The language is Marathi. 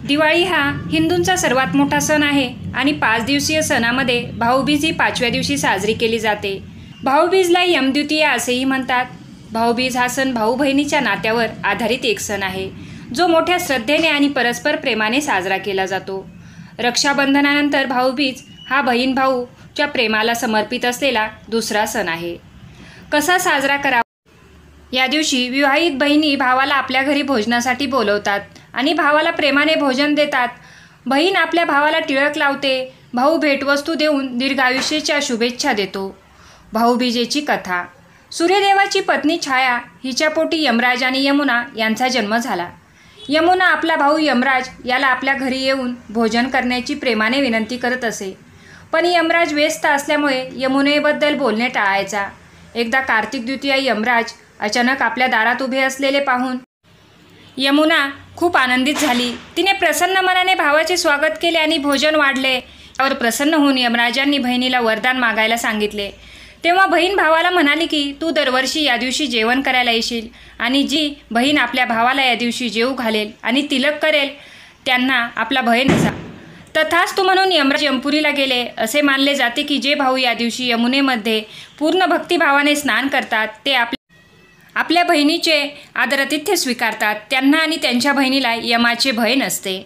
दिवाळी हा हिंदूंचा सर्वात मोठा सण आहे आणि 5 दिवसीय सणामध्ये भाऊबीज ही 5व्या दिवशी साजरी केली जाते। भाऊबीजला यमद्वितीया असेही म्हणतात। भाऊबीज हा सण भाऊ बहिणीच्या नात्यावर आधारित एक सण आहे, जो मोठ्या श्रद्धेने आणि परस्पर प्रेमाने साजरा केला जातो। रक्षाबंधनानंतर भाऊबीज हा बहीण भाऊच्या प्रेमाला समर्पित असलेला दुसरा सण आहे। कसा साजरा करावा? या दिवशी विवाहित बहिणी भावाला आपल्या घरी भोजनासाठी बोलवतात आणि भावाला प्रेमाने भोजन देतात। बहीण आपल्या भावाला टिळक लावते। भाऊ भेटवस्तू देऊन दीर्घायुष्याच्या शुभेच्छा देतो। भाऊबीजेची कथा। सूर्यदेवाची पत्नी छाया हिच्या पोटी यमराज आणि यमुना यांचा जन्म झाला। यमुना आपला भाऊ यमराज याला आपल्या घरी येऊन भोजन करण्याची प्रेमाने विनंती करत असे, पण यमराज व्यस्त असल्यामुळे यमुनेबद्दल बोलणे टाळायचा। एकदा कार्तिक द्वितीया यमराज अचानक आपल्या दारात उभे असलेले पाहून यमुना खूप आनंदित झाली। तिने प्रसन्न मनाने भावाचे स्वागत केले आणि भोजन वाढले। त्यावर प्रसन्न होऊन यमराजांनी बहिणीला वरदान मागायला सांगितले। तेव्हा बहीण भावाला म्हणाली की तू दरवर्षी या दिवशी जेवण करायला येशील आणि जी बहीण आपल्या भावाला या दिवशी जेवू घालेल आणि तिलक करेल त्यांना आपला बहीण असा तथास्तु म्हणून यमराज यमपुरीला गेले। असे मानले जाते की जे भाऊ या दिवशी यमुनेमध्ये पूर्ण भक्तिभावाने स्नान करतात ते आपल्या बहिणीचे आदरातिथ्य स्वीकारतात। त्यांना आणि त्यांच्या बहिणीला यमाचे भय नसते।